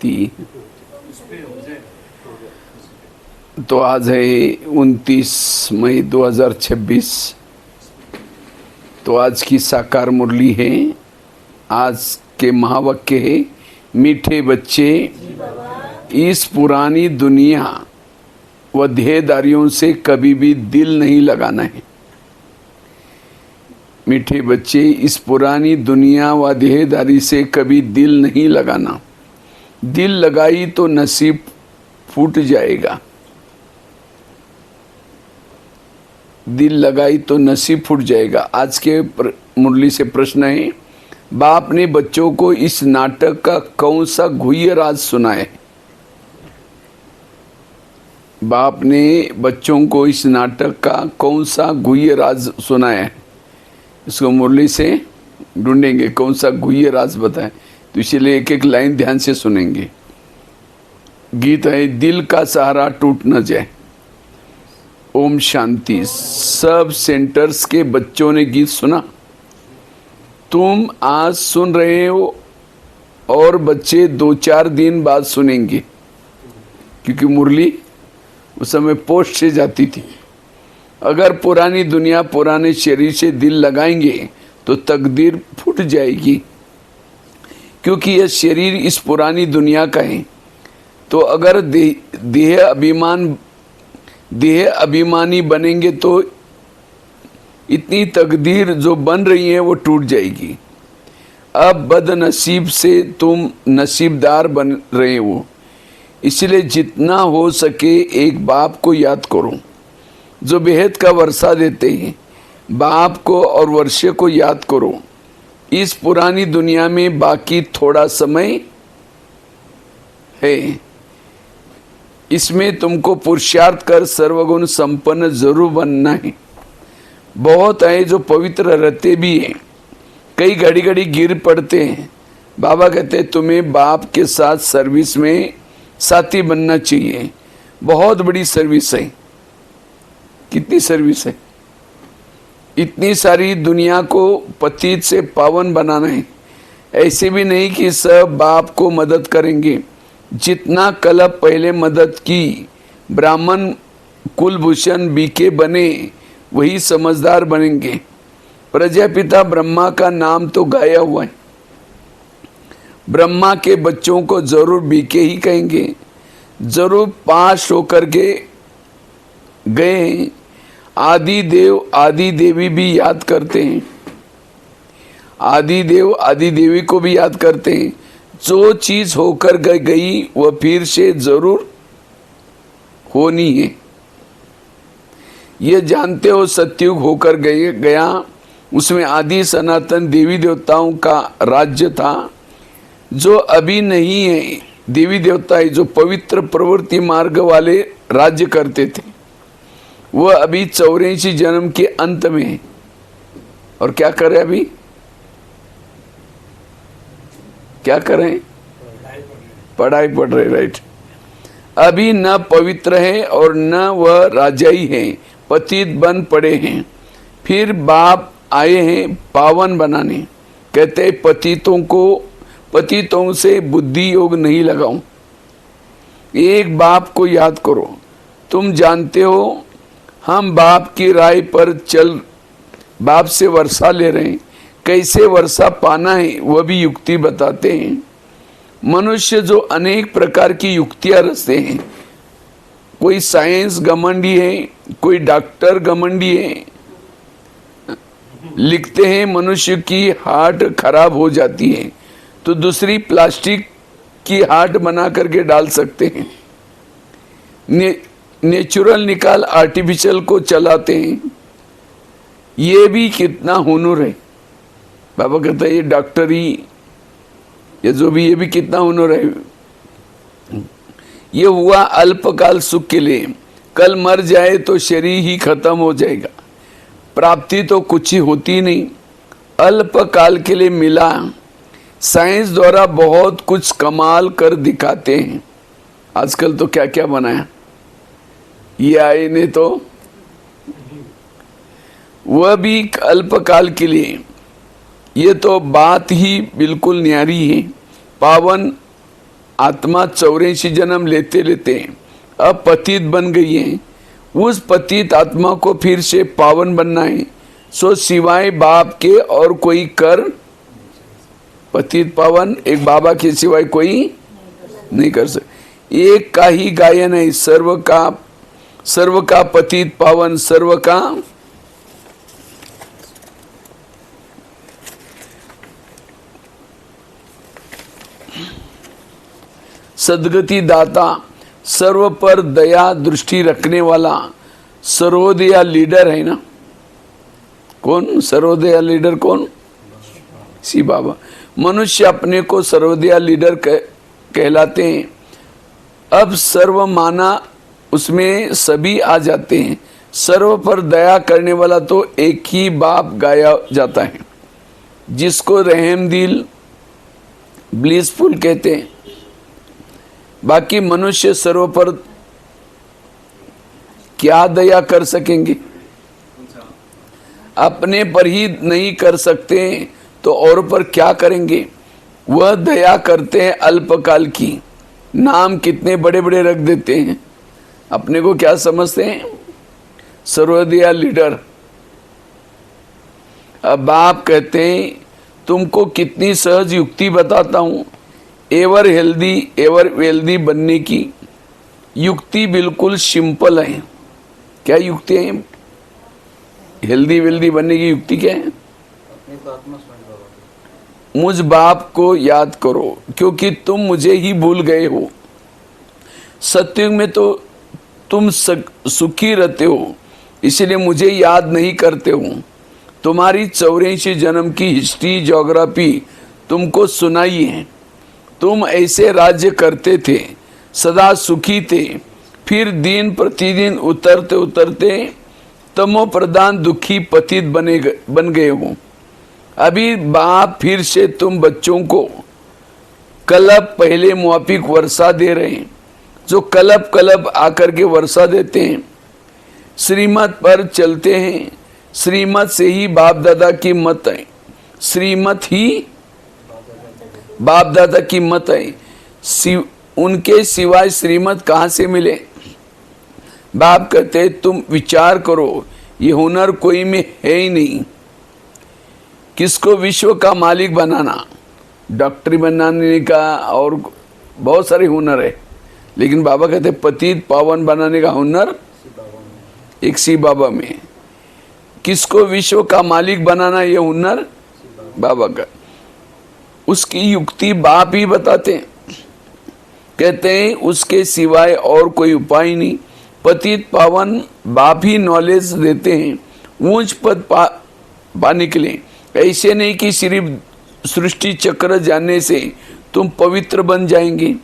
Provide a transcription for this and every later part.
थी। तो आज है 29 मई 2026। तो आज की साकार मुरली है। आज के महावाक्य है, मीठे बच्चे इस पुरानी दुनिया व देहदारियों से कभी भी दिल नहीं लगाना है। मीठे बच्चे इस पुरानी दुनिया व देहदारी से कभी दिल नहीं लगाना। दिल लगाई तो नसीब फूट जाएगा। दिल लगाई तो नसीब फूट जाएगा। आज के मुरली से प्रश्न है, बाप ने बच्चों को इस नाटक का कौन सा गुह्य राज सुनाया है? बाप ने बच्चों को इस नाटक का कौन सा गुह्य राज सुनाया है? इसको मुरली से ढूंढेंगे कौन सा गुह्य राज बताए। तो इसीलिए एक एक लाइन ध्यान से सुनेंगे। गीत है, दिल का सहारा टूट न जाए। ओम शांति। सब सेंटर्स के बच्चों ने गीत सुना। तुम आज सुन रहे हो और बच्चे 2-4 दिन बाद सुनेंगे, क्योंकि मुरली उस समय पोस्ट से जाती थी। अगर पुरानी दुनिया पुराने शरीर से दिल लगाएंगे तो तकदीर फूट जाएगी, क्योंकि यह शरीर इस पुरानी दुनिया का है। तो अगर देह अभिमानी बनेंगे तो इतनी तकदीर जो बन रही है वो टूट जाएगी। अब बदनसीब से तुम नसीबदार बन रहे हो, इसलिए जितना हो सके एक बाप को याद करो जो बेहद का वर्षा देते हैं। बाप को और वर्षे को याद करो। इस पुरानी दुनिया में बाकी थोड़ा समय है, इसमें तुमको पुरुषार्थ कर सर्वगुण संपन्न जरूर बनना है। बहुत है जो पवित्र रहते भी हैं, कई घड़ी घड़ी गिर पड़ते हैं। बाबा कहते हैं तुम्हें बाप के साथ सर्विस में साथी बनना चाहिए। बहुत बड़ी सर्विस है। कितनी सर्विस है? इतनी सारी दुनिया को पतित से पावन बनाना है। ऐसे भी नहीं कि सब बाप को मदद करेंगे। जितना कल्प पहले मदद की, ब्राह्मण कुलभूषण बीके बने, वही समझदार बनेंगे। प्रजापिता ब्रह्मा का नाम तो गाया हुआ है। ब्रह्मा के बच्चों को जरूर बीके ही कहेंगे। जरूर पास होकर के गए। आदि देव आदि देवी भी याद करते हैं। आदि देव आदि देवी को भी याद करते हैं। जो चीज होकर गई वह फिर से जरूर होनी है। ये जानते हो सतयुग होकर गया, उसमें आदि सनातन देवी देवताओं का राज्य था जो अभी नहीं है। देवी देवता जो पवित्र प्रवृत्ति मार्ग वाले राज्य करते थे, वह अभी 84 जन्म के अंत में है। और क्या करें? अभी क्या करें? पढ़ाई पढ़ रहे। राइट। अभी न पवित्र है और न वह राजाई है, पतित बन पड़े हैं। फिर बाप आए हैं पावन बनाने। कहते हैं पतितों से बुद्धि योग नहीं लगाऊं। एक बाप को याद करो। तुम जानते हो हम बाप की राय पर चल बाप से वर्षा ले रहे हैं। कैसे वर्षा पाना है वह भी युक्ति बताते हैं। मनुष्य जो अनेक प्रकार की युक्तियां रचते हैं, कोई साइंस घमंडी है, कोई डॉक्टर घमंडी है। लिखते हैं मनुष्य की हार्ट खराब हो जाती है तो दूसरी प्लास्टिक की हार्ट बना करके डाल सकते हैं। नेचुरल निकाल आर्टिफिशियल को चलाते हैं। ये भी कितना हुनर है। बाबा कहता है ये डॉक्टरी, ये जो भी, ये भी कितना हुनर है। ये हुआ अल्पकाल सुख के लिए। कल मर जाए तो शरीर ही खत्म हो जाएगा। प्राप्ति तो कुछ ही होती नहीं, अल्पकाल के लिए मिला। साइंस द्वारा बहुत कुछ कमाल कर दिखाते हैं। आजकल तो क्या क्या बनाया ये आए ने, तो वह भी अल्पकाल के लिए। ये तो बात ही बिल्कुल न्यारी है। पावन आत्मा 84 जन्म लेते लेते अब पतित बन गई है, उस पतित आत्मा को फिर से पावन बनना है। सो सिवाय बाप के और कोई कर, पतित पावन एक बाबा के सिवाय कोई नहीं कर सकते। एक का ही गायन है, सर्व का पतित पावन, सर्व का सदगति दाता, सर्व पर दया दृष्टि रखने वाला सर्वोदया लीडर है ना। कौन सर्वोदया लीडर? कौन? सी बाबा। मनुष्य अपने को सर्वोदया लीडर कहलाते हैं। अब सर्व माना उसमें सभी आ जाते हैं। सर्व पर दया करने वाला तो एक ही बाप गाया जाता है, जिसको रहम दिल ब्लिसफुल कहते हैं। बाकी मनुष्य सर्व पर क्या दया कर सकेंगे? अपने पर ही नहीं कर सकते तो और पर क्या करेंगे? वह दया करते हैं अल्पकाल की, नाम कितने बड़े बड़े रख देते हैं। अपने को क्या समझते हैं? सर्वोदया लीडर। अब आप कहते हैं तुमको कितनी सहज युक्ति बताता हूं, एवर हेल्दी एवर वेल्दी बनने की युक्ति बिल्कुल सिंपल है। क्या युक्ति है? हेल्दी वेल्दी बनने की युक्ति क्या है? मुझ बाप को याद करो, क्योंकि तुम मुझे ही भूल गए हो। सत्युग में तो तुम सुखी रहते हो, इसलिए मुझे याद नहीं करते हो। तुम्हारी 84 जन्म की हिस्ट्री ज्योग्राफी तुमको सुनाई है। तुम ऐसे राज्य करते थे, सदा सुखी थे, फिर दिन प्रतिदिन उतरते उतरते तमो प्रधान दुखी पतित बन गए हो। अभी बाप फिर से तुम बच्चों को कलब पहले मुआफिक वर्षा दे रहे हैं, जो कलब कलब आकर के वर्षा देते हैं। श्रीमत पर चलते हैं, श्रीमत से ही बाप दादा की मत है, श्रीमत ही बाप दादा की मत है। उनके सिवाय श्रीमत कहाँ से मिले? बाप कहते तुम विचार करो, ये हुनर कोई में है ही नहीं। किसको विश्व का मालिक बनाना, डॉक्टरी बनाने का और बहुत सारे हुनर है, लेकिन बाबा कहते पतित पावन बनाने का हुनर एक सी बाबा में। किसको विश्व का मालिक बनाना, ये हुनर बाबा का। उसकी युक्ति बाप ही बताते हैं। कहते हैं उसके सिवाय और कोई उपाय नहीं। पतित पावन बाप ही नॉलेज देते हैं ऊंच पद पाने के लिए। ऐसे नहीं कि सिर्फ सृष्टि चक्र जानने से तुम पवित्र बन जाएंगे।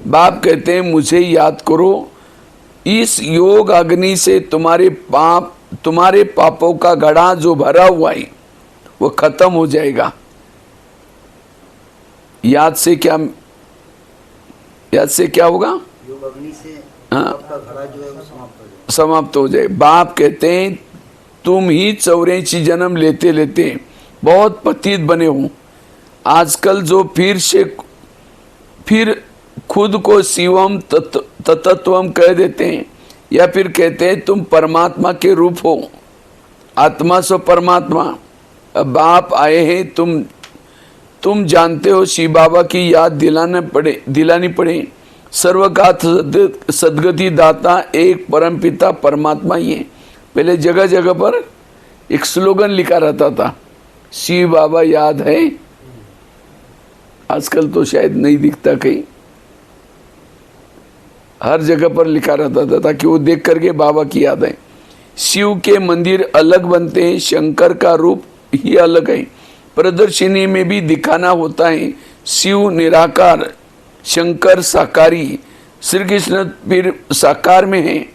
बाप कहते हैं मुझे याद करो, इस योग अग्नि से तुम्हारे पापों का घड़ा जो भरा हुआ है वो खत्म हो जाएगा। याद से क्या होगा? योग अग्नि से हाँ, आपका घड़ा जो है वो समाप्त हो जाए। बाप कहते हैं तुम ही 84 जन्म लेते लेते बहुत पतित बने हो। आजकल जो फिर खुद को शिवम तत्वम कह देते हैं, या फिर कहते हैं तुम परमात्मा के रूप हो, आत्मा सो परमात्मा। अब बाप आए हैं, तुम जानते हो शिव बाबा की याद दिलानी पड़े। सर्व का सदगति दाता एक परमपिता परमात्मा ही है। पहले जगह जगह पर एक स्लोगन लिखा रहता था, शिव बाबा याद है। आजकल तो शायद नहीं दिखता कहीं, हर जगह पर लिखा रहता था ताकि वो देख करके बाबा की याद है। शिव के मंदिर अलग बनते हैं, शंकर का रूप ही अलग है। प्रदर्शनी में भी दिखाना होता है, शिव निराकार, शंकर साकारी। श्री कृष्ण फिर साकार में है,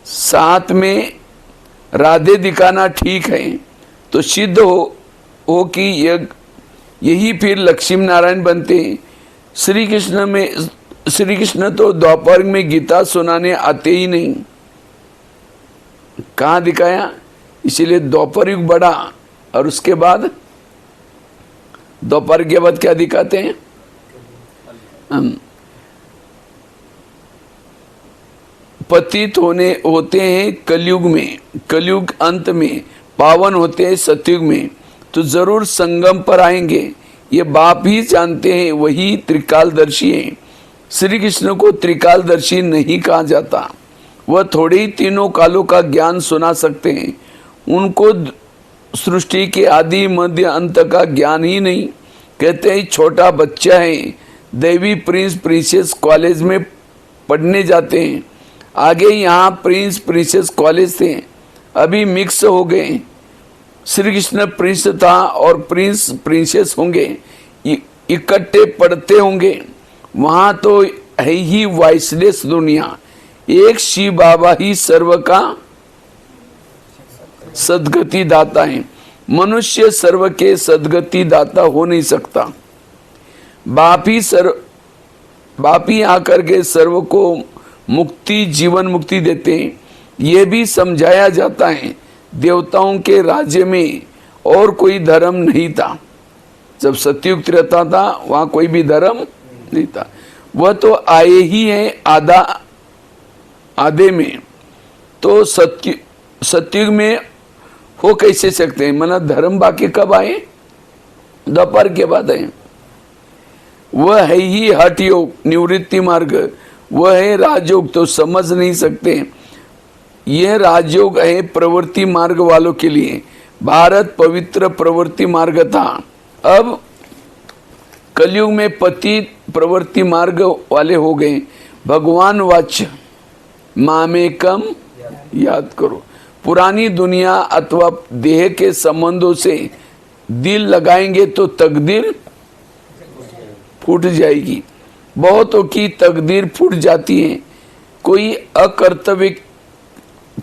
साथ में राधे दिखाना ठीक है तो सिद्ध हो कि यही फिर लक्ष्मी नारायण बनते हैं। श्री कृष्ण तो द्वापर में गीता सुनाने आते ही नहीं, कहाँ दिखाया? इसीलिए द्वापर युग बढ़ा और उसके बाद दोपहर के बाद क्या दिखाते हैं? पतित होते हैं कलयुग में, कलयुग अंत में, पावन होते हैं सतयुग में, तो जरूर संगम पर आएंगे। ये बाप ही जानते हैं, वही त्रिकालदर्शी हैं। श्री कृष्ण को त्रिकालदर्शी नहीं कहा जाता, वह थोड़े ही तीनों कालों का ज्ञान सुना सकते हैं। उनको सृष्टि के आदि मध्य अंत का ज्ञान ही नहीं। कहते हैं छोटा बच्चा है, देवी प्रिंस प्रिंसेस कॉलेज में पढ़ने जाते हैं। आगे यहाँ प्रिंस प्रिंसेस कॉलेज थे, अभी मिक्स हो गए। श्री कृष्ण प्रिंस था और प्रिंस प्रिंसेस होंगे, इकट्ठे पढ़ते होंगे। वहाँ तो है ही वॉइसलेस दुनिया, एक शिव बाबा ही सर्व का सदगति दाता है। मनुष्य सर्व के सदगति दाता हो नहीं सकता। बाप ही आकर के सर्व को मुक्ति, जीवन मुक्ति देते हैं। ये भी समझाया जाता है देवताओं के राज्य में और कोई धर्म नहीं था। जब सतयुग रहता था वहाँ कोई भी धर्म नहीं था। वह तो आए ही हैं आधे में, तो सतयुग में हो कैसे सकते हैं? मतलब धर्म बाकी कब आए? दोपहर के बाद आए। वह है ही हठ योग, निवृत्ति मार्ग, वह है राजयोग, तो समझ नहीं सकते। यह राजयोग है प्रवृत्ति मार्ग वालों के लिए। भारत पवित्र प्रवृत्ति मार्ग था, अब कलयुग में पतित प्रवृत्ति मार्ग वाले हो गए। भगवान वाच्य मामेकम याद करो। पुरानी दुनिया अथवा देह के संबंधों से दिल लगाएंगे तो तकदीर फूट जाएगी। बहुतों की तकदीर फूट जाती है। कोई अकर्तव्य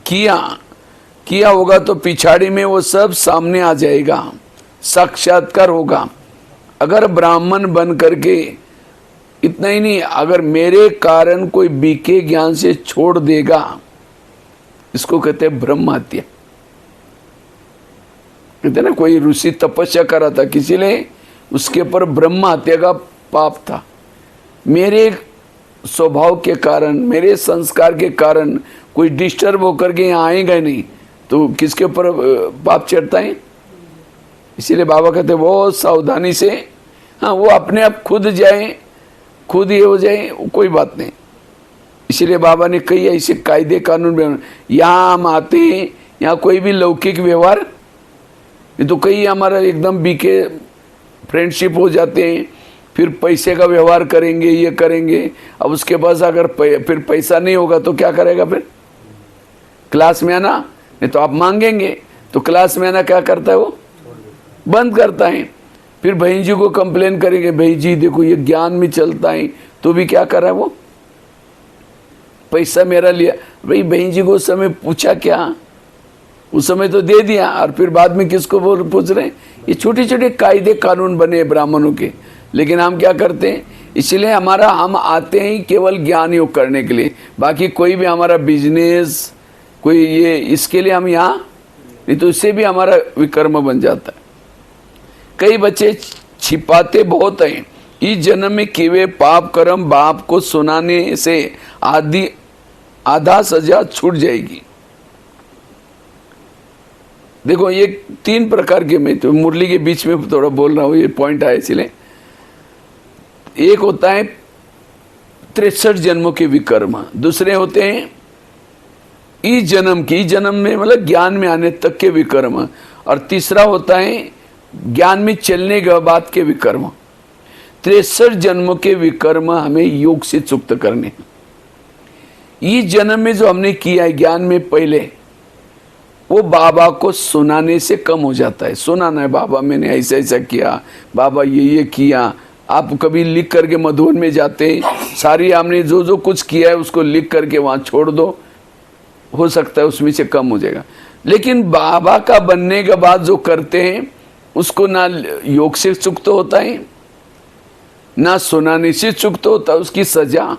किया होगा तो पिछाड़ी में वो सब सामने आ जाएगा, साक्षात्कार होगा। अगर ब्राह्मण बन करके, इतना ही नहीं, अगर मेरे कारण कोई बीके ज्ञान से छोड़ देगा, इसको कहते हैं ब्रह्म हत्या। कहते ना, कोई ऋषि तपस्या कर रहा था, किसी ने उसके ऊपर ब्रह्म हत्या का पाप था। मेरे स्वभाव के कारण, मेरे संस्कार के कारण कोई डिस्टर्ब होकर के यहाँ आएगा नहीं, तो किसके ऊपर पाप चढ़ता है? इसीलिए बाबा कहते बहुत सावधानी से, हाँ वो अपने आप खुद जाए, खुद ये हो जाए, कोई बात नहीं। इसीलिए बाबा ने कई ऐसे कायदे कानून में, यहाँ हम आते हैं, यहाँ कोई भी लौकिक व्यवहार, ये तो कई हमारा एकदम बीके फ्रेंडशिप हो जाते हैं, फिर पैसे का व्यवहार करेंगे, ये करेंगे। अब उसके पास अगर फिर पैसा नहीं होगा तो क्या करेगा? फिर क्लास में आना, नहीं तो आप मांगेंगे, तो क्लास में आना क्या करता है? वो बंद करता है। फिर बहन जी को कंप्लेन करेंगे, बहन जी देखो ये ज्ञान में चलता है, तो भी क्या कर रहा है? वो पैसा मेरा लिया। भाई बहन जी को उस समय पूछा क्या? उस समय तो दे दिया, और फिर बाद में किसको बोल पूछ रहे हैं? ये छोटे छोटे कायदे कानून बने ब्राह्मणों के, लेकिन हम क्या करते हैं? इसलिए हम आते हैं केवल ज्ञान योग करने के लिए। बाकी कोई भी हमारा बिजनेस, कोई ये, इसके लिए हम यहाँ नहीं, तो इससे भी हमारा विकर्म बन जाता है। कई बच्चे छिपाते बहुत हैं। इस जन्म में किए पाप कर्म बाप को सुनाने से आधा सजा छूट जाएगी। देखो ये 3 प्रकार के, मैं तो मुरली के बीच में थोड़ा बोल रहा हूँ, ये पॉइंट आया इसलिए। एक होता है 63 जन्मों के विकर्म, दूसरे होते हैं इस जन्म में मतलब ज्ञान में आने तक के विकर्म, और तीसरा होता है ज्ञान में चलने के बाद के विकर्म। 63 जन्मों के विकर्म हमें योग से चुक्त करने। इस जन्म में जो हमने किया है ज्ञान में पहले, वो बाबा को सुनाने से कम हो जाता है। सुनाना है, बाबा मैंने ऐसा ऐसा किया, बाबा ये किया। आप कभी लिख करके मधुबन में जाते हैं, सारी हमने जो जो कुछ किया है उसको लिख करके वहाँ छोड़ दो, हो सकता है उसमें से कम हो जाएगा। लेकिन बाबा का बनने के बाद जो करते हैं उसको ना योग से चुक्त होता है, ना सुनाने से चुक्त होता है, उसकी सजा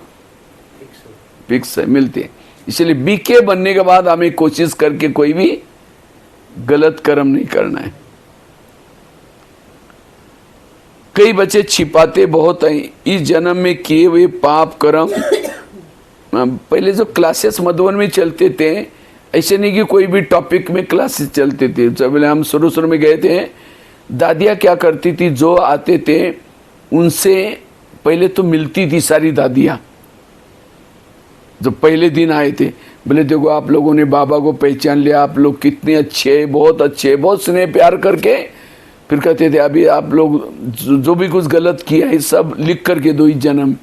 फिक्स है, मिलती है। इसलिए बीके बनने के बाद हमें कोशिश करके कोई भी गलत कर्म नहीं करना है। कई बच्चे छिपाते बहुत हैं इस जन्म में किए हुए पाप कर्म। पहले जो क्लासेस मधुबन में चलते थे, ऐसे नहीं कि कोई भी टॉपिक में क्लासेस चलते थे। जब हम शुरू में गए थे, दादियाँ क्या करती थी, जो आते थे उनसे पहले तो मिलती थी सारी दादियाँ। जो पहले दिन आए थे, बोले देखो आप लोगों ने बाबा को पहचान लिया, आप लोग कितने अच्छे, बहुत स्नेह प्यार करके फिर कहते थे अभी आप लोग जो भी कुछ गलत किया है सब लिख करके दो इस जन्म।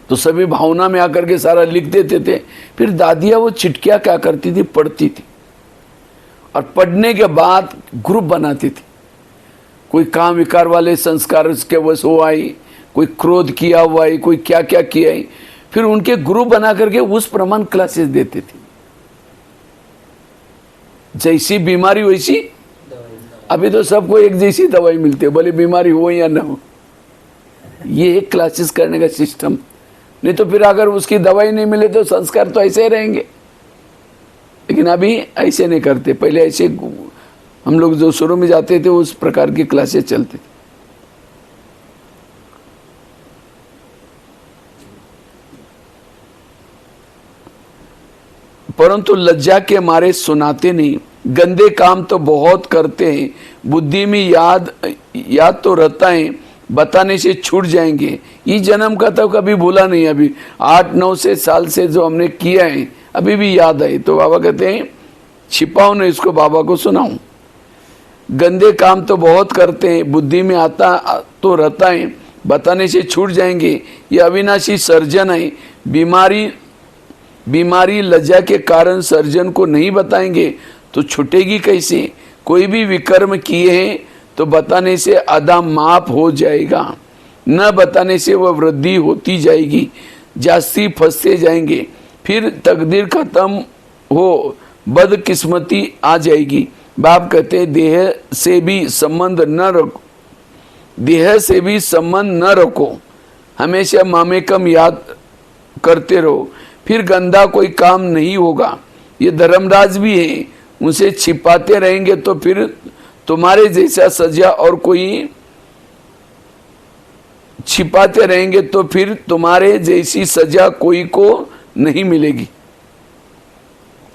तो सभी भावना में आकर के सारा लिख देते थे। फिर दादियाँ वो चिट्ठियाँ क्या करती थी, पढ़ती थी, और पढ़ने के बाद ग्रुप बनाती थी। कोई काम विकार वाले संस्कार के वश हो आई, कोई क्रोध किया हुआ है, कोई क्या क्या किया है, फिर उनके ग्रुप बना करके उस प्रमाण क्लासेस देते थे। जैसी बीमारी वैसी, अभी तो सबको एक जैसी दवाई मिलती है, भले बीमारी हो या ना हो। ये एक क्लासेस करने का सिस्टम। नहीं तो फिर अगर उसकी दवाई नहीं मिले तो संस्कार तो ऐसे ही रहेंगे। लेकिन अभी ऐसे नहीं करते। पहले ऐसे हम लोग जो शुरू में जाते थे उस प्रकार की क्लासेस चलते थे। परंतु लज्जा के मारे सुनाते नहीं। गंदे काम तो बहुत करते हैं, बुद्धि में याद तो रहता है, बताने से छूट जाएंगे। ये जन्म का तो कभी भूला नहीं। अभी 8-9 साल से जो हमने किया है अभी भी याद है। तो बाबा कहते हैं छिपाओ न इसको, बाबा को सुनाऊं। गंदे काम तो बहुत करते हैं, बुद्धि में आता तो रहता है, बताने से छूट जाएंगे। ये अविनाशी सर्जन है। बीमारी लज्जा के कारण सर्जन को नहीं बताएंगे तो छूटेगी कैसे। कोई भी विकर्म किए हैं तो बताने से आधा माप हो जाएगा, न बताने से वह वृद्धि होती जाएगी, जास्ती फंसते जाएंगे, फिर तकदीर खत्म हो, बदकिस्मती आ जाएगी। बाप कहते देह से भी संबंध न रखो, हमेशा मामेकम याद करते रहो, फिर गंदा कोई काम नहीं होगा। ये धर्मराज भी है, उनसे छिपाते रहेंगे तो फिर तुम्हारे जैसा सजा और कोई छिपाते रहेंगे तो फिर तुम्हारे जैसी सजा कोई को नहीं मिलेगी।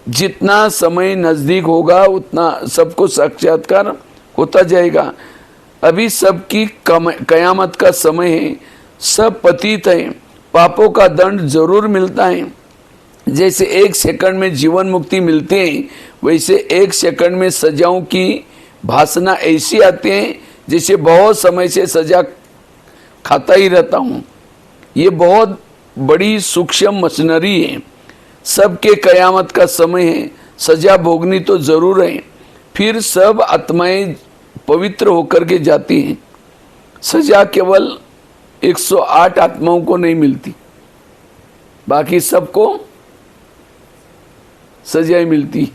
जितना समय नजदीक होगा उतना सबको साक्षात्कार होता जाएगा। अभी सबकी कयामत का समय है, सब पतित हैं, पापों का दंड जरूर मिलता है। जैसे 1 सेकंड में जीवन मुक्ति मिलती है, वैसे 1 सेकंड में सजाओं की भासना ऐसी आती है जैसे बहुत समय से सजा खाता ही रहता हूँ। ये बहुत बड़ी सूक्ष्म मशीनरी है। सबके कयामत का समय है, सजा भोगनी तो जरूर है। फिर सब आत्माएं पवित्र होकर के जाती हैं। सजा केवल 108 आत्माओं को नहीं मिलती, बाकी सबको सजाएं मिलती।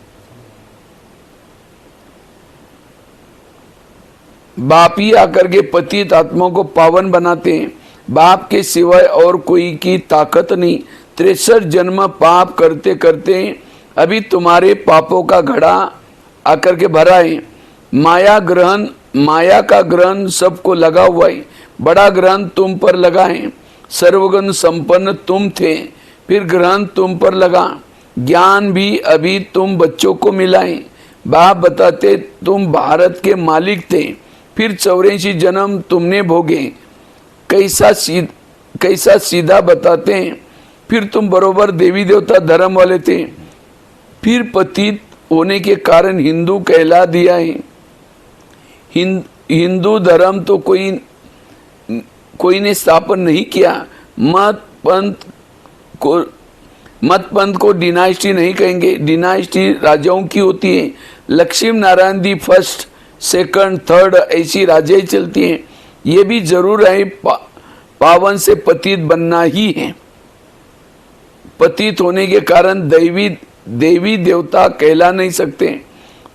बाप ही आकर के पतित आत्माओं को पावन बनाते हैं। बाप के सिवाय और कोई की ताकत नहीं। 63 जन्म पाप करते करते अभी तुम्हारे पापों का घड़ा आकर के भरा है। माया का ग्रहण सबको लगा हुआ है। बड़ा ग्रहण तुम पर लगा है। सर्वगुण संपन्न तुम थे, फिर ग्रहण तुम पर लगा। ज्ञान भी अभी तुम बच्चों को मिला है। बाप बताते तुम भारत के मालिक थे, फिर 84 जन्म तुमने भोगे। कैसा सीधा बताते हैं, फिर तुम बरोबर देवी देवता धर्म वाले थे, फिर पतित होने के कारण हिंदू कहला दिया है। हिंदू धर्म तो कोई ने स्थापन नहीं किया। मत पंथ को डिनाइस्टी नहीं कहेंगे। डिनाइस्टी राजाओं की होती है। Lakshmi Narayan the first, second, third ऐसी राजाएं चलती हैं। ये भी जरूर है, पावन से पतित बनना ही है। पतित होने के कारण देवी देवता कहला नहीं सकते।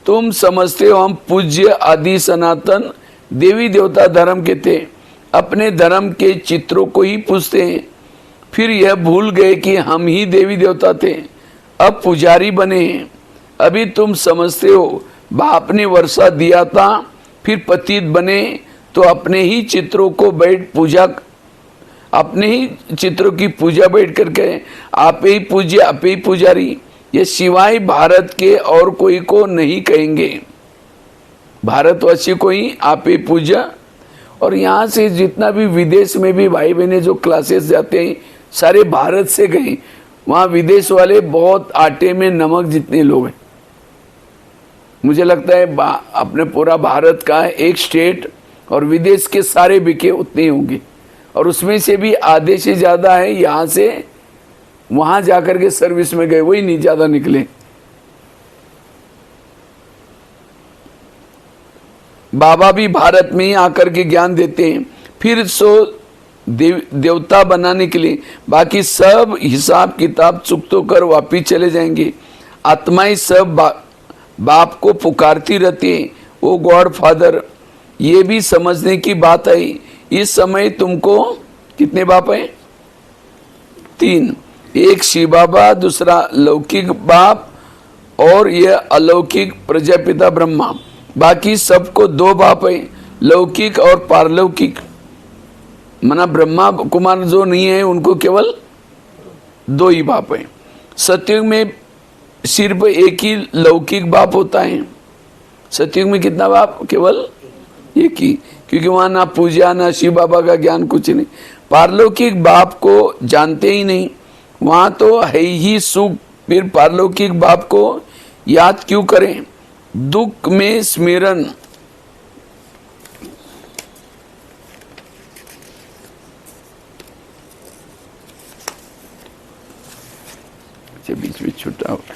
तुम समझते हो हम पूज्य आदि सनातन देवी देवता धर्म के थे, अपने धर्म के चित्रों को ही पूजते हैं। फिर यह भूल गए कि हम ही देवी देवता थे, अब पुजारी बने हैं। अभी तुम समझते हो बाप ने वर्षा दिया था, फिर पतित बने तो अपने ही चित्रों को बैठ पूजा, अपने ही चित्रों की पूजा बैठ करके आप ही पूज्य आप ही पुजारी, ये सिवाय भारत के और कोई को नहीं कहेंगे। भारतवासी को ही आप ही पूजा। और यहाँ से जितना भी विदेश में भी भाई बहने जो क्लासेस जाते हैं सारे भारत से गए। वहाँ विदेश वाले बहुत आटे में नमक जितने लोग हैं। मुझे लगता है अपने पूरा भारत का एक स्टेट और विदेश के सारे बिके उतने ही होंगे, और उसमें से भी आधे से ज़्यादा है यहाँ से वहाँ जाकर के सर्विस में गए, वही नहीं ज़्यादा निकले। बाबा भी भारत में ही आकर के ज्ञान देते हैं, फिर देवता बनाने के लिए बाकी सब हिसाब किताब चुकतो कर वापिस चले जाएंगे। आत्माएं सब बाप को पुकारती रहती है, वो गॉड फादर। ये भी समझने की बात है। इस समय तुमको कितने बाप हैं? 3, एक शिव बाबा, दूसरा लौकिक बाप और यह अलौकिक प्रजापिता ब्रह्मा। बाकी सबको 2 बाप है, लौकिक और पारलौकिक। मना ब्रह्मा कुमार जो नहीं है उनको केवल 2 ही बाप है। सतयुग में सिर्फ एक ही लौकिक बाप होता है। सतयुग में कितना बाप? केवल एक ही, क्योंकि वहां ना पूजा ना शिव बाबा का ज्ञान कुछ नहीं। पारलौकिक बाप को जानते ही नहीं, वहां तो है ही सुख। फिर पारलौकिक बाप को याद क्यों करें? दुख में स्मरण। बीच में छुटा हुआ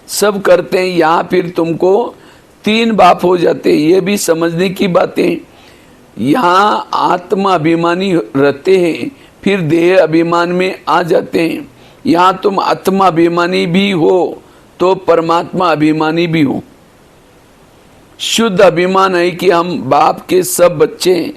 सब करते हैं यहाँ, फिर तुमको 3 बाप हो जाते हैं। ये भी समझने की बातें। यहाँ आत्मा अभिमानी रहते हैं, फिर देह अभिमान में आ जाते हैं। यहाँ तुम आत्मा अभिमानी भी हो तो परमात्मा अभिमानी भी हो। शुद्ध अभिमान है कि हम बाप के सब बच्चे हैं,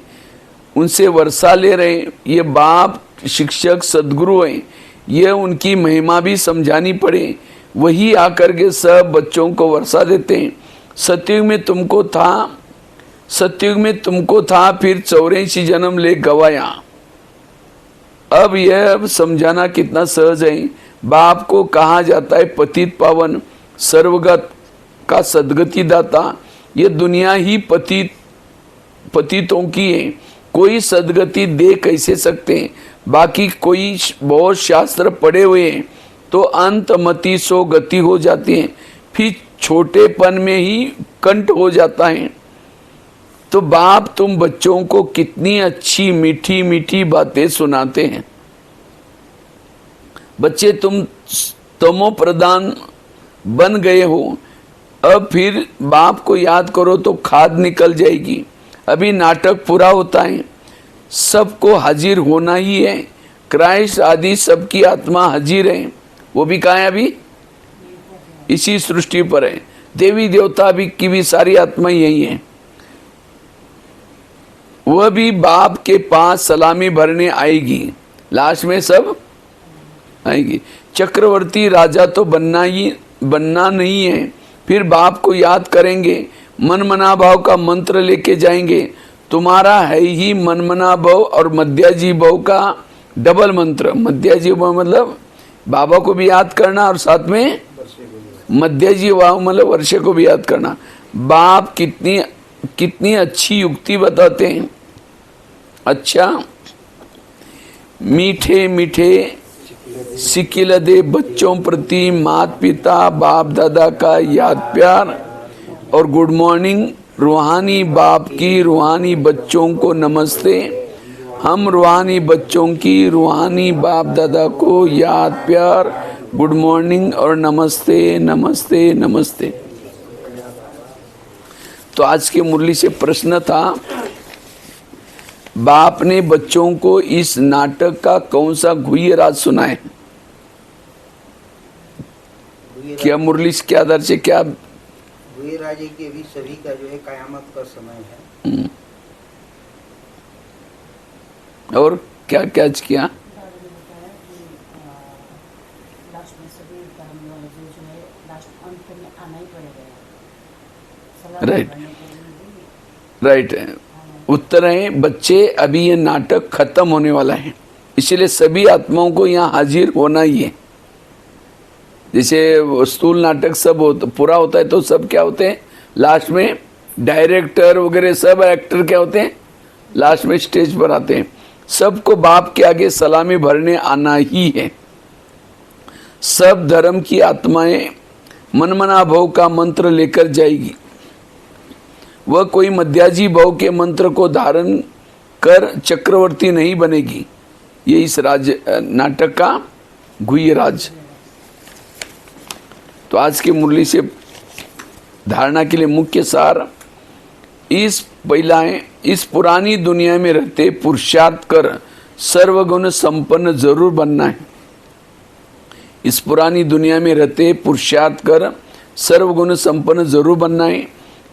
उनसे वर्षा ले रहे हैं। ये बाप शिक्षक सदगुरु हैं, ये उनकी महिमा भी समझानी पड़े। वही आकर के सब बच्चों को वर्षा देते हैं। सतयुग में तुमको था, सतयुग में तुमको था, फिर 84 जन्म ले गवाया। अब यह समझाना कितना सहज है। बाप को कहा जाता है पतित पावन, सर्वगत का सदगति दाता। ये दुनिया ही पतितों की है, कोई सदगति दे कैसे सकते हैं? बाकी कोई बहुत शास्त्र पढ़े हुए हैं तो अंतमति सो गति हो जाती है, फिर छोटेपन में ही कंठ हो जाता है। तो बाप तुम बच्चों को कितनी अच्छी मीठी मीठी बातें सुनाते हैं। बच्चे तुम तमो प्रधान बन गए हो, अब फिर बाप को याद करो तो खाद निकल जाएगी। अभी नाटक पूरा होता है, सबको हाजिर होना ही है। क्राइस्ट आदि सबकी आत्मा हाजिर है। वो भी कहाँ है? अभी इसी सृष्टि पर है। देवी देवता भी की भी सारी आत्मा यही है। वह भी बाप के पास सलामी भरने आएगी। लास्ट में सब आएगी। चक्रवर्ती राजा तो बनना नहीं है। फिर बाप को याद करेंगे, मन मना भाव का मंत्र लेके जाएंगे। तुम्हारा है ही मन मना भाव और मध्याजी भाव का डबल मंत्र। मध्याजी भाव मतलब बाबा को भी याद करना और साथ में मध्याजी भाव मतलब वर्षे को भी याद करना। बाप कितनी अच्छी युक्ति बताते हैं। अच्छा, मीठे मीठे सिकिल दे बच्चों प्रति माता पिता बाप दादा का याद प्यार और गुड मॉर्निंग। रूहानी बाप की रूहानी बच्चों को नमस्ते। हम रूहानी बच्चों की रूहानी बाप दादा को याद प्यार, गुड मॉर्निंग और नमस्ते नमस्ते नमस्ते। तो आज की मुरली से प्रश्न था, बाप ने बच्चों को इस नाटक का कौन सा गुह्य राज सुनाए? क्या मुरली के आधार से क्या गुह्य राज के भी सभी का जो है कयामत का समय है। और क्या क्या किया? राइट है। उत्तर है बच्चे, अभी ये नाटक खत्म होने वाला है, इसलिए सभी आत्माओं को यहाँ हाजिर होना ही है। जैसे स्थूल नाटक सब पूरा होता है तो सब क्या होते हैं लास्ट में, डायरेक्टर वगैरह सब एक्टर क्या होते हैं लास्ट में स्टेज पर आते हैं। सबको बाप के आगे सलामी भरने आना ही है। सब धर्म की आत्माएं मनमना भव का मंत्र लेकर जाएगी। वह कोई मध्याजी भव के मंत्र को धारण कर चक्रवर्ती नहीं बनेगी। ये इस नाटक का गुह्य राज। तो आज की मुरली से धारणा के लिए मुख्य सार, इस महिलाएं इस पुरानी दुनिया में रहते पुरुषार्थ कर सर्वगुण संपन्न जरूर बनना है। इस पुरानी दुनिया में रहते पुरुषार्थ कर सर्वगुण संपन्न जरूर बनना है।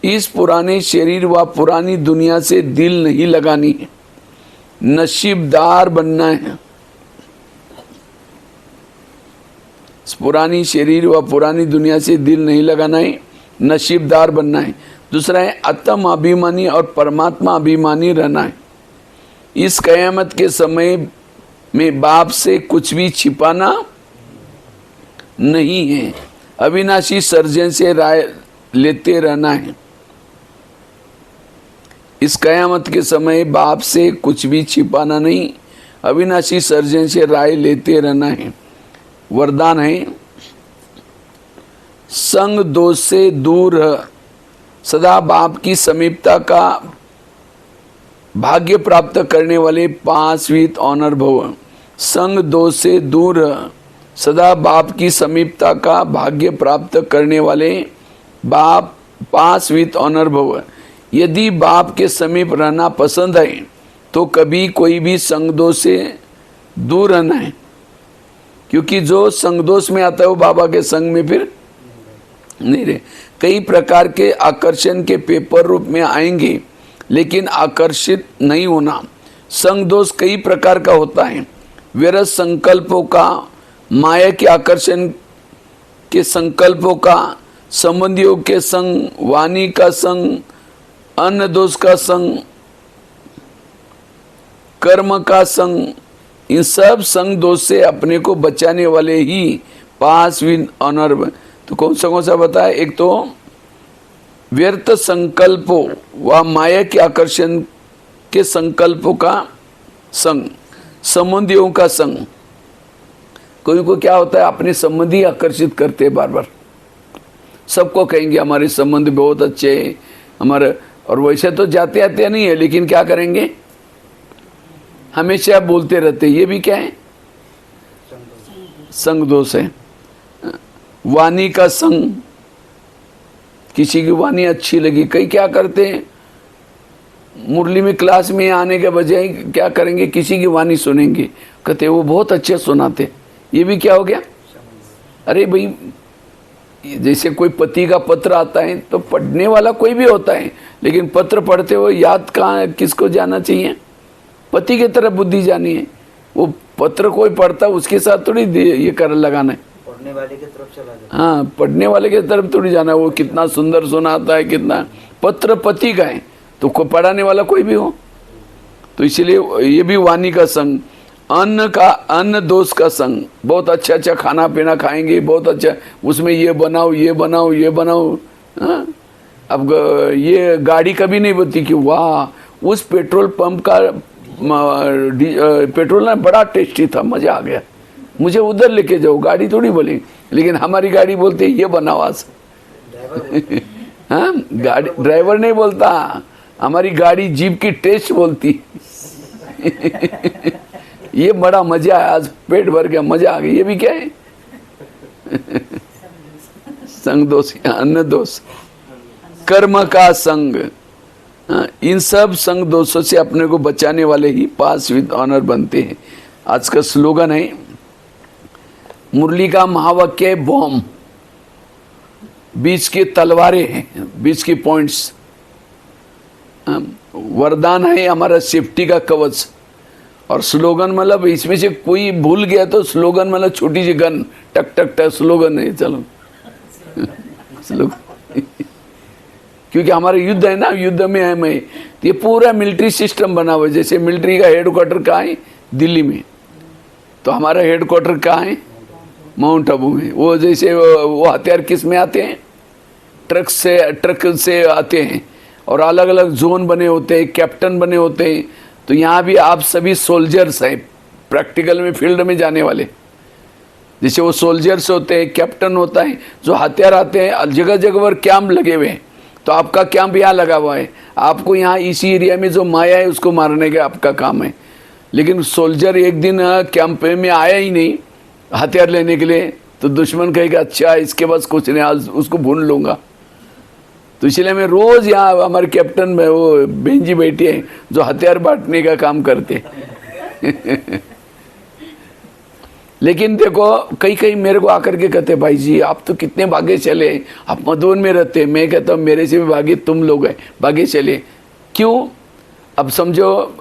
इस पुराने शरीर व पुरानी दुनिया से दिल नहीं लगानी है, नसीबदार बनना है। इस पुरानी शरीर व पुरानी दुनिया से दिल नहीं लगाना है, नसीबदार बनना है। दूसरा है आत्म अभिमानी और परमात्मा अभिमानी रहना है। इस कयामत के समय में बाप से कुछ भी छिपाना नहीं है। अविनाशी सर्जन से राय लेते रहना है। इस कयामत के समय बाप से कुछ भी छिपाना नहीं, अविनाशी सर्जन से राय लेते रहना है। वरदान है संग दोष से दूर रह, सदा बाप की समीपता का भाग्य प्राप्त करने वाले 5 विथ ऑनर भव। संग दोष से दूर रह, सदा बाप की समीपता का भाग्य प्राप्त करने वाले 5 विथ ऑनर भव। यदि बाप के समीप रहना पसंद है तो कभी कोई भी संगदोष से दूर रहना है, क्योंकि जो संगदोष में आता है वो बाबा के संग में फिर नहीं रहे। कई प्रकार के आकर्षण के पेपर रूप में आएंगे, लेकिन आकर्षित नहीं होना। संगदोष कई प्रकार का होता है। व्यर्थ संकल्पों का, माया के आकर्षण के संकल्पों का, संबंधियों के संग, वाणी का संग, अन्न दोष का संग, कर्म का संग, इन सब संग दोष से अपने को बचाने वाले ही 5 विथ ऑनर। तो कौन सा बताया? एक तो व्यर्थ संकल्पों व माया के आकर्षण के संकल्पों का संग, संबंधियों का संग। कोई को क्या होता है, अपने संबंधी आकर्षित करते हैं बार बार। सबको कहेंगे हमारे संबंध बहुत अच्छे हैं हमारे, और वैसे तो जाते आते नहीं है, लेकिन क्या करेंगे, हमेशा बोलते रहते। ये भी क्या है? संग दोष है। वाणी का संग, किसी की वाणी अच्छी लगी, कई क्या करते हैं, मुरली में क्लास में आने के बजाय क्या करेंगे, किसी की वाणी सुनेंगे, कहते वो बहुत अच्छे सुनाते। ये भी क्या हो गया? अरे भाई, जैसे कोई पति का पत्र आता है तो पढ़ने वाला कोई भी होता है, लेकिन पत्र पढ़ते हुए याद कहाँ किसको जाना चाहिए? पति की तरफ बुद्धि जानी है। वो पत्र कोई पढ़ता उसके साथ थोड़ी ये कर लगाना है, पढ़ने वाले की तरफ चला जाता। हाँ, पढ़ने वाले की तरफ थोड़ी जाना है। वो कितना सुंदर सुनाता है, कितना। पत्र पति का है तो पढ़ाने वाला कोई भी हो। तो इसलिए ये भी वाणी का संग। अन्न दोष का संग, बहुत अच्छा अच्छा खाना पीना खाएंगे, बहुत अच्छा, उसमें ये बनाओ ये बनाओ ये बनाओ। हाँ, अब ये गाड़ी कभी नहीं बोलती कि वाह उस पेट्रोल पंप का पेट्रोल ना बड़ा टेस्टी था, मजा आ गया, मुझे उधर लेके जाओ। गाड़ी थोड़ी बोली, लेकिन हमारी गाड़ी बोलते ये बनाओ आज। हाँ, गाड़ी ड्राइवर नहीं बोलता, हमारी गाड़ी जीप की टेस्ट बोलती। ये बड़ा मजा है, आज पेट भर गया, मजा आ गई। ये भी क्या है? संग दोष, अन्न दोष, कर्म का संग। इन सब संग दोषों से अपने को बचाने वाले ही 5 विथ ऑनर बनते हैं। आज का स्लोगन है, मुरली का महावाक्य बॉम्ब, बीच की तलवारें हैं, बीच की पॉइंट्स। वरदान है हमारा सेफ्टी का कवच। और स्लोगन मतलब इसमें से कोई भूल गया तो स्लोगन मतलब छोटी सी गन, टक टक टक स्लोगन है। चलो स्लोगन क्योंकि हमारा युद्ध है ना, युद्ध में है मैं। तो ये पूरा मिलिट्री सिस्टम बना हुआ है। जैसे मिलिट्री का हेडक्वार्टर कहाँ है? दिल्ली में। तो हमारा हेडक्वार्टर कहाँ है? माउंट आबू में। वो जैसे वो हथियार किस में आते हैं? ट्रक से आते हैं, और अलग अलग जोन बने होते हैं, कैप्टन बने होते हैं। तो यहाँ भी आप सभी सोल्जर्स हैं, प्रैक्टिकल में फील्ड में जाने वाले। जैसे वो सोल्जर्स होते हैं, कैप्टन होता है, जो हथियार आते हैं, जगह जगह पर कैंप लगे हुए हैं। तो आपका कैंप यहाँ लगा हुआ है, आपको यहाँ इसी एरिया में जो माया है उसको मारने का आपका काम है। लेकिन सोल्जर एक दिन कैंप में आया ही नहीं हथियार लेने के लिए, तो दुश्मन कहेगा अच्छा इसके पास कुछ नहीं, आज उसको भून लूँगा। तो इसलिए मैं रोज़ यहाँ, हमारे कैप्टन में वो बहन जी बैठी है जो हथियार बांटने का काम करते लेकिन देखो कई मेरे को आकर के कहते भाई जी आप तो कितने भागे चले, आप मधुबन में रहते। मैं कहता हूँ मेरे से भी भागे तुम लोग हैं, भागे चले। क्यों? अब समझो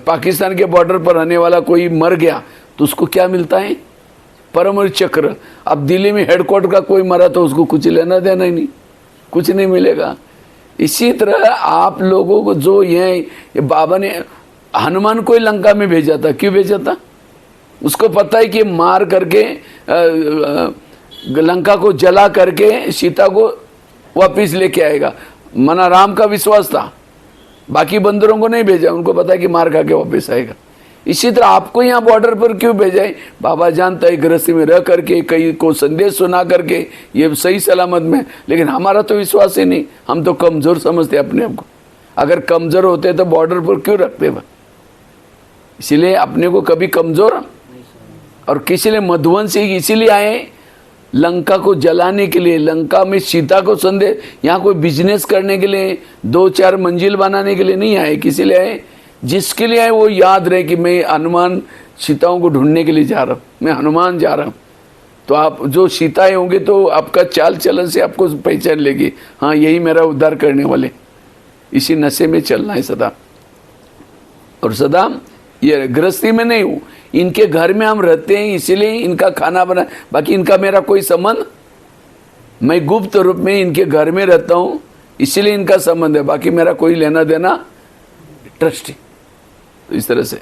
पाकिस्तान के बॉर्डर पर रहने वाला कोई मर गया तो उसको क्या मिलता है? परमवीर चक्र। अब दिल्ली में हेडक्वार्टर का कोई मरा तो उसको कुछ लेना देना ही नहीं, कुछ नहीं मिलेगा। इसी तरह आप लोगों को जो ये बाबा ने हनुमान को लंका में भेजा था, क्यों भेजा था? उसको पता है कि मार करके लंका को जला करके सीता को वापिस लेके आएगा। मना राम का विश्वास था, बाकी बंदरों को नहीं भेजा, उनको पता है कि मार खा के वापिस आएगा। इसी तरह आपको यहाँ बॉर्डर पर क्यों भेजा है? बाबा जानता है गृहस्थी में रह करके कई को संदेश सुना करके ये सही सलामत में, लेकिन हमारा तो विश्वास ही नहीं, हम तो कमज़ोर समझते अपने आप को। अगर कमज़ोर होते तो बॉर्डर पर क्यों रखते वह? इसीलिए अपने को कभी कमज़ोर, और किसी लिए मधुबन से इसीलिए आए लंका को जलाने के लिए, लंका में सीता को संदेश, यहाँ कोई बिजनेस करने के लिए, 2-4 मंजिल बनाने के लिए नहीं आए। किसी लिए आए? जिसके लिए आए वो याद रहे कि मैं हनुमान सीताओं को ढूंढने के लिए जा रहा हूँ, मैं हनुमान जा रहा हूँ। तो आप जो सीताएं होंगे तो आपका चाल चलन से आपको पहचान लेगी, हाँ यही मेरा उद्धार करने वाले। इसी नशे में चलना है सदा, और सदा ये गृहस्थी में नहीं हूँ, इनके घर में हम रहते हैं इसीलिए इनका खाना बना, बाकी इनका मेरा कोई संबंध, मैं गुप्त रूप में इनके घर में रहता हूँ इसीलिए इनका संबंध है, बाकी मेरा कोई लेना देना ट्रस्ट। तो इस तरह से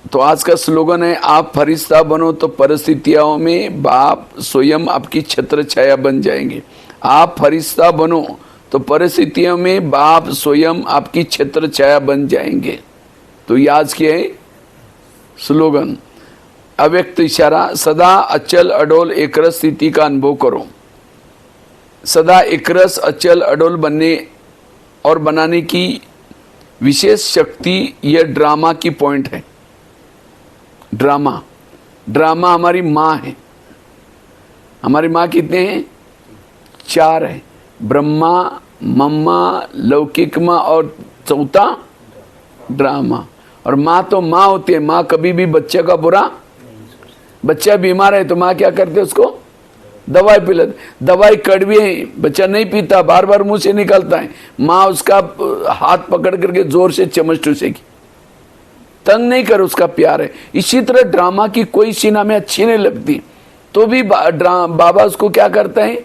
तो आज का स्लोगन है, आप फरिश्ता बनो तो परिस्थितियों में बाप स्वयं आपकी छत्र छाया बन जाएंगे। आप फरिश्ता बनो तो परिस्थितियों में बाप स्वयं आपकी छत्र छाया बन जाएंगे। तो ये आज के है स्लोगन। अव्यक्त इशारा, सदा अचल अडोल एकरस स्थिति का अनुभव करो। सदा एकरस अचल अडोल बनने और बनाने की विशेष शक्ति यह ड्रामा की पॉइंट है। ड्रामा हमारी माँ है। हमारी माँ कितने हैं? 4 है, ब्रह्मा, मम्मा, लौकिक माँ और चौथा ड्रामा। और माँ तो माँ होती है, माँ कभी भी बच्चे का बुरा, बच्चा बीमार है तो माँ क्या करते है? उसको दवाई पिलाते। दवाई कड़वी है, बच्चा नहीं पीता, बार बार मुंह से निकलता है, माँ उसका हाथ पकड़ करके जोर से चम्मच टूसेगी, तंग नहीं कर, उसका प्यार है। इसी तरह ड्रामा की कोई सीन हमें अच्छी नहीं लगती तो भी बाबा उसको क्या करता है?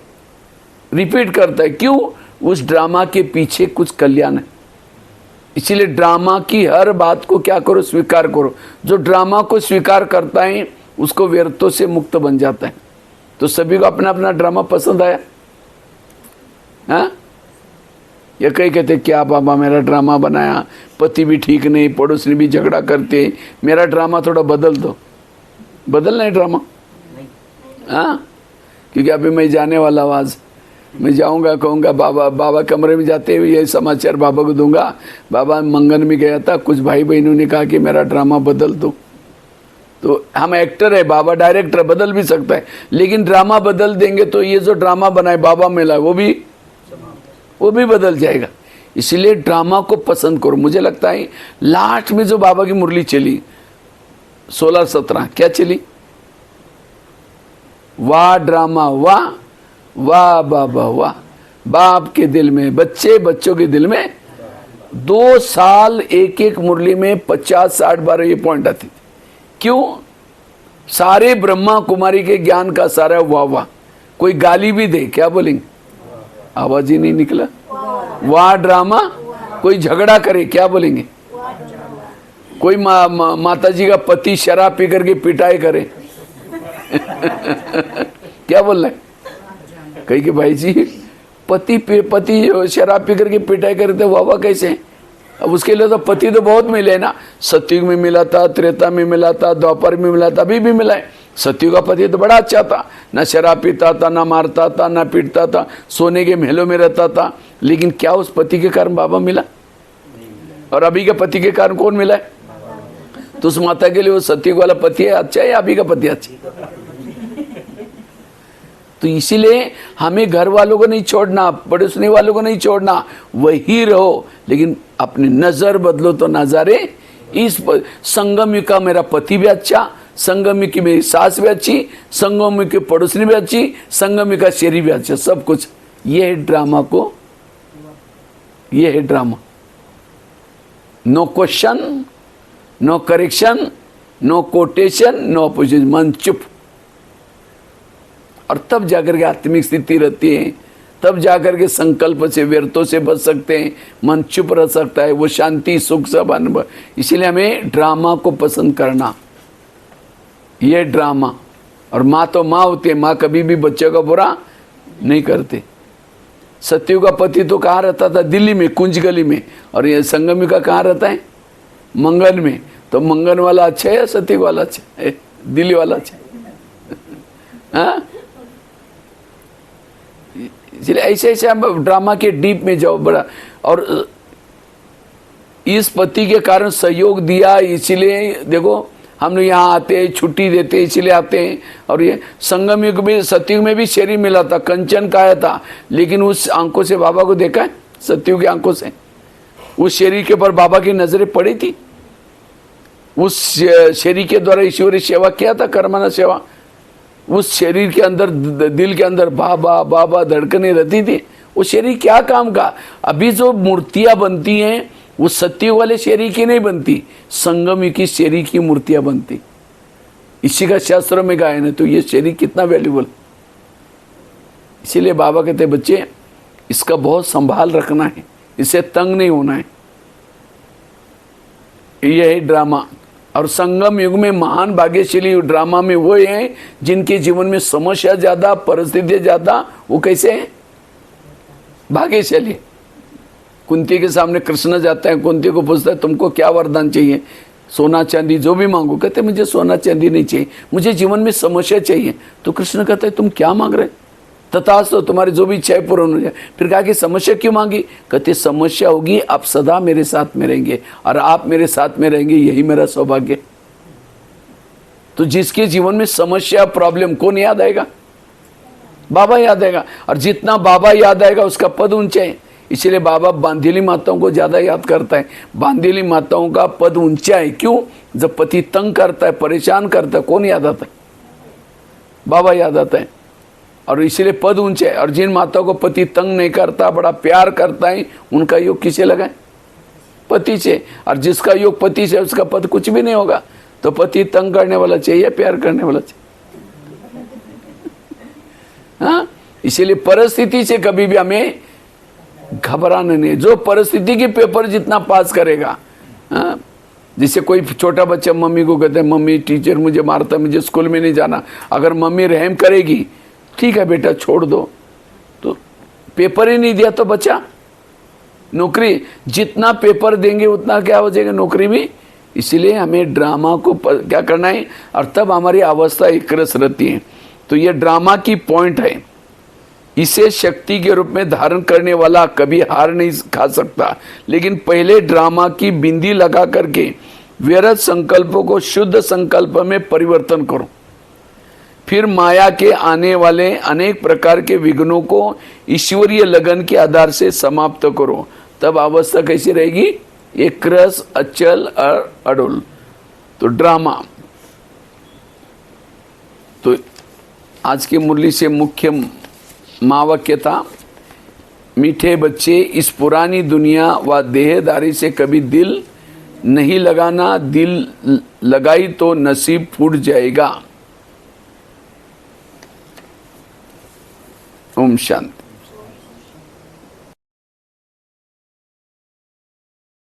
रिपीट करता है। क्यों? उस ड्रामा के पीछे कुछ कल्याण है। इसीलिए ड्रामा की हर बात को क्या करो? स्वीकार करो। जो ड्रामा को स्वीकार करता है उसको व्यर्थों से मुक्त बन जाता है। तो सभी को अपना अपना ड्रामा पसंद आया? हाँ, ये कई कहते क्या बाबा मेरा ड्रामा बनाया, पति भी ठीक नहीं, पड़ोसी भी झगड़ा करते, मेरा ड्रामा थोड़ा बदल दो। बदलना है ड्रामा? हाँ, क्योंकि अभी मैं जाने वाला हूँ, आज मैं जाऊंगा, कहूँगा बाबा कमरे में जाते हुए ये समाचार बाबा को दूंगा, बाबा मंगन में गया था, कुछ भाई बहनों ने कहा कि मेरा ड्रामा बदल दो। तो हम एक्टर है, बाबा डायरेक्टर, बदल भी सकता है, लेकिन ड्रामा बदल देंगे तो ये जो ड्रामा बनाए बाबा मिला वो भी बदल जाएगा। इसलिए ड्रामा को पसंद करो। मुझे लगता है लास्ट में जो बाबा की मुरली चली 16-17 क्या चली? वाह ड्रामा वाह, वाह बाबा वाह, बाप के दिल में बच्चे, बच्चों के दिल में। 2 साल एक मुरली में 50-60 बार ये पॉइंट आती थी। क्यों? सारे ब्रह्मा कुमारी के ज्ञान का सारा वाह वाह। कोई गाली भी दे क्या बोलेंगे? आवाज ही नहीं निकला। वाह ड्रामा। कोई झगड़ा करे क्या बोलेंगे? कोई माता जी का पति शराब पी करके पिटाई करे क्या बोल रहे? कही कि भाई जी पति शराब पी करके पिटाई करे तो वाह कैसे? अब उसके लिए तो पति तो बहुत मिले ना। सतयुग में मिला था, त्रेता में मिला था, द्वापर में मिला था, अभी भी मिला है। सतयुग का पति तो बड़ा अच्छा था, ना शराब पीता था, ना मारता था, ना पीटता था, सोने के महलों में रहता था। लेकिन क्या उस पति के कारण बाबा मिला? और अभी के पति के कारण कौन मिला है? तो उस माता के लिए वो सतयुग वाला पति है अच्छा है या अभी का पति अच्छा? तो इसीलिए हमें घर वालों को नहीं छोड़ना, पड़ोसने वालों को नहीं छोड़ना, वही रहो, लेकिन अपनी नजर बदलो तो नजारे इस संगम युग का मेरा पति भी अच्छा, संगम युग की मेरी सास भी अच्छी, संगम युग की पड़ोसनी भी अच्छी, संगम युग का शरीर भी अच्छा, सब कुछ। ये है ड्रामा को, ये है drama. No question, no correction, no quotation, no opposition, मन चुप। और तब जाकर के आत्मिक स्थिति रहती है, तब जाकर के संकल्प से व्यर्थों से बच सकते हैं, मन चुप रह सकता है, वो शांति सुख सब अनुभव। इसीलिए हमें ड्रामा को पसंद करना, ये ड्रामा। और माँ तो माँ होती है, माँ कभी भी बच्चे का बुरा नहीं करते। सतयुग का पति तो कहाँ रहता था? दिल्ली में, कुंज गली में। और ये संगम का कहाँ रहता है? मंगन में। तो मंगन वाला अच्छा है या सतयुग वाला अच्छा है? दिल्ली वाला अच्छा है? हाँ, इसलिए ऐसे ऐसे हम ड्रामा के डीप में जाओ बड़ा। और इस पति के कारण सहयोग दिया, इसीलिए देखो हम लोग यहाँ आते हैं, छुट्टी देते हैं, इसीलिए आते हैं। और ये संगम युग में, सतयुग में भी शरीर मिला था, कंचन का आया था, लेकिन उस आंखों से बाबा को देखा है? सतयुग की आंखों से उस शरीर के ऊपर बाबा की नजरें पड़ी थी। उस शरीर के द्वारा ईश्वरीय सेवा किया था, कर्मना सेवा। उस शरीर के अंदर, दिल के अंदर बाबा बाबा धड़कने रहती थी। वो शरीर क्या काम का? अभी जो मूर्तियां बनती हैं वो सतयुग वाले शरीर की नहीं बनती, संगम युग की शरीर की मूर्तियां बनती। इसी का शास्त्रों में गायन है। तो ये शरीर कितना वैल्यूबल। इसीलिए बाबा कहते बच्चे इसका बहुत संभाल रखना है, इसे तंग नहीं होना है। यह है ड्रामा। और संगम युग में महान भाग्यशाली ड्रामा में वो हैं जिनके जीवन में समस्या ज्यादा, परिस्थितियां ज्यादा। वो कैसे हैं? भाग्यशाली। कुंती के सामने कृष्ण जाता है, कुंती को पूछता है तुमको क्या वरदान चाहिए? सोना चांदी जो भी मांगो। कहते मुझे सोना चांदी नहीं चाहिए, मुझे जीवन में समस्या चाहिए। तो कृष्ण कहते हैं तुम क्या मांग रहे? तथास्तु, तुम्हारी जो भी इच्छा पूर्ण हो जाए। फिर कहा कि समस्या क्यों मांगी? कहते समस्या होगी, आप सदा मेरे साथ में रहेंगे, और आप मेरे साथ में रहेंगे, यही मेरा सौभाग्य। तो जिसके जीवन में समस्या, प्रॉब्लम, कौन याद आएगा? बाबा याद आएगा। और जितना बाबा याद आएगा उसका पद ऊंचा है। इसलिए बाबा बांधेली माताओं को ज्यादा याद करता है। बांधेली माताओं का पद ऊंचा है। क्यों? जब पति तंग करता है, परेशान करता है, कौन याद आता है? बाबा याद आता है। और इसलिए पद ऊंचे है। और जिन माताओं को पति तंग नहीं करता, बड़ा प्यार करता है, उनका योग किसे लगा है? पति से। और जिसका योग पति से, उसका पद कुछ भी नहीं होगा। तो पति तंग करने वाला चाहिए, प्यार करने वाला चाहिए। हाँ, इसीलिए परिस्थिति से कभी भी हमें घबराना नहीं। जो परिस्थिति के पेपर जितना पास करेगा, हाँ, जिससे कोई छोटा बच्चा मम्मी को कहता है मम्मी टीचर मुझे मारता, मुझे स्कूल में नहीं जाना। अगर मम्मी रहम करेगी, ठीक है बेटा छोड़ दो, तो पेपर ही नहीं दिया तो बच्चा नौकरी, जितना पेपर देंगे उतना क्या हो जाएगा, नौकरी भी। इसीलिए हमें ड्रामा को क्या करना है, और तब हमारी अवस्था एक रस रहती है। तो ये ड्रामा की पॉइंट है। इसे शक्ति के रूप में धारण करने वाला कभी हार नहीं खा सकता। लेकिन पहले ड्रामा की बिंदी लगा करके व्यर्थ संकल्पों को शुद्ध संकल्प में परिवर्तन करो। फिर माया के आने वाले अनेक प्रकार के विघ्नों को ईश्वरीय लगन के आधार से समाप्त करो। तब अवस्था कैसी रहेगी? एक रस, अचल और अडोल। तो ड्रामा। तो आज की मुरली से मुख्य महावाक्य था, मीठे बच्चे इस पुरानी दुनिया व देहदारी से कभी दिल नहीं लगाना, दिल लगाई तो नसीब फूट जाएगा। ओम शांति।